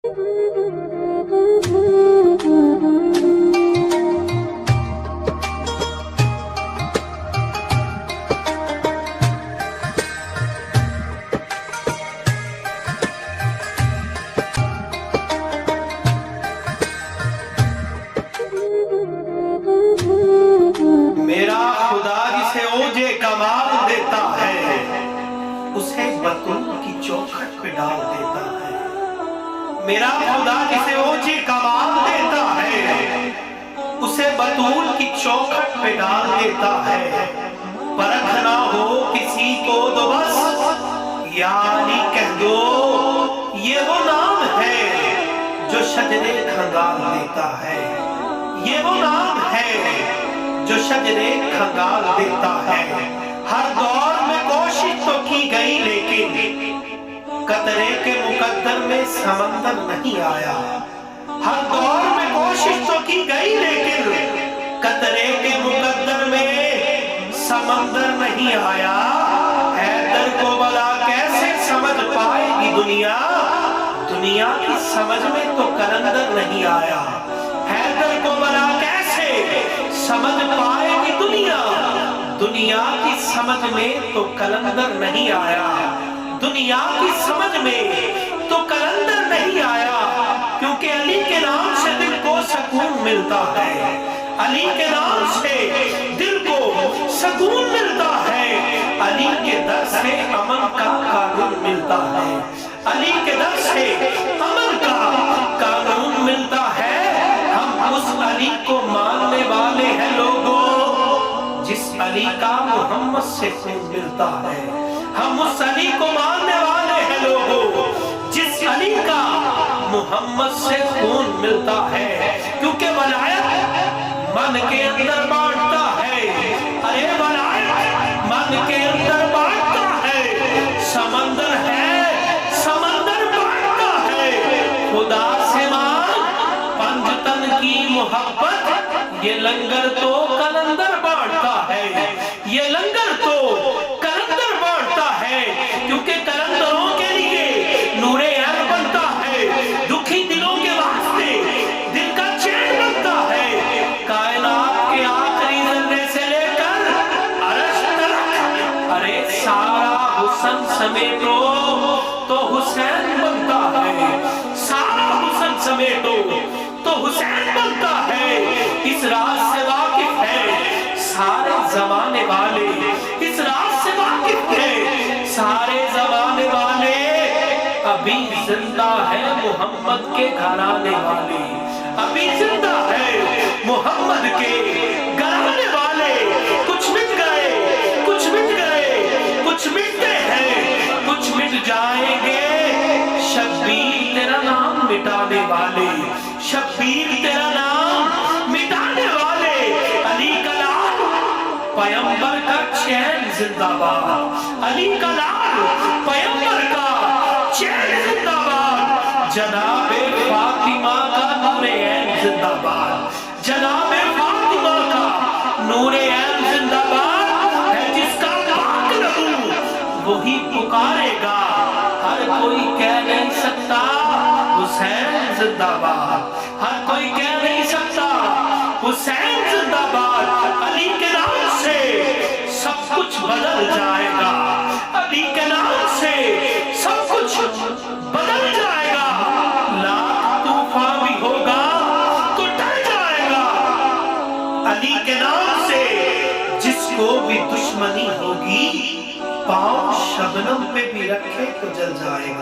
میرا خدا جسے اوجے کمال دیتا ہے اسے بطول کی چوکھٹ پہ ڈال دیتا ہے۔ میرا خدا جسے اوجے کمال دیتا ہے اسے بطول کی چوکھٹ پہ ڈال دیتا ہے۔ پرکھنا ہو کسی کو تو بس یا علی کہہ دو، یہ وہ نام ہے جو شجرے کھنگال دیتا ہے۔ یہ وہ نام ہے جو شجرے کھنگال دیتا ہے۔ ہر دور میں کوشش تو کی گئی لیکن قطرے کے مقدر میں سمندر نہیں آیا۔ ہر دور میں کوشش تو کی گئی لیکن قطرے کے مقدر میں سمندر نہیں آیا۔ حیدر کو بلا کیسے سمجھ پائے گی دنیا، دنیا کی سمجھ میں تو کلندر نہیں آیا۔ حیدر کو بلا کیسے سمجھ پائے گی دنیا، دنیا کی سمجھ میں تو کلندر نہیں آیا۔ دنیا کی سمجھ میں تو کلندر نہیں آیا، کیونکہ علی کے نام سے دل کو سکون ملتا ہے۔ علی کے نام سے دل کو سکون ملتا ہے۔ علی کے در سے امن کا قانون ملتا ہے۔ علی کے در سے امن کا قانون ملتا ہے۔ ہم اس علی کو ماننے والے ہیں لوگوں جس علی کا محمد سے خون ملتا ہے۔ ہم اس علی کو ماننے والے ہیں لوگوں جس علی کا محمد سے خون ملتا ہے۔ کیونکہ ولایت من کے اندر بانٹتا ہے، ارے ولایت من کے اندر بانٹتا ہے۔ سمندر ہے، سمندر بانٹتا ہے۔ خدا سے مانگ پنجتن کی محبت، یہ لنگر تو کلندر بانٹتا ہے۔ یہ لنگر تو کلندر بانٹتا ہے، کیونکہ کلندروں کے لیے نور عین بنتا ہے۔ دکھی دلوں کے واسطے دل کا چین بنتا ہے۔ کائنات کے آخری ذرے سے لے کر عرش تک، ارے سارا حسن سمیٹو تو حسین بنتا ہے۔ سارا حسن سمیٹو تو حسین بنتا ہے۔ اس راز سے واقف ہے سارے زمانے والے، اس راز سے واقف ہے سارے زمانے والے۔ ابھی زندہ ہے محمد کے گھرانے والے، ابھی زندہ ہے محمد کے گھرانے والے۔ کچھ مٹ گئے، کچھ مٹ گئے، کچھ مٹتے ہیں، کچھ مٹ جائیں گے۔ شبیر تیرا نام مٹانے والے، شبیر تیرا نام مٹانے والے۔ علی کا لال پیمبر کا چین زندہ باد، علی کا لال پیمبر کا چین زندہ باد۔ جناب فاطمہ کا نور عین زندہ باد، جناب فاطمہ کا نور عین زندہ باد ہے۔ جس کا پاک لہو وہی پکارے گا، ہر کوئی کہہ نہیں سکتا حسین زندہ باد، ہر کوئی کہہ نہیں سکتا حسین زندہ باد۔ علی کے نام سے سب کچھ بدل جائے گا، علی کے نام سے سب کچھ بدل جائے گا۔ لاکھ طوفان بھی ہوگا تو ٹل جائے گا۔ علی کے نام سے جس کو بھی دشمنی ہوگی، پاؤں شبنم پہ بھی رکھے تو جل جائے گا۔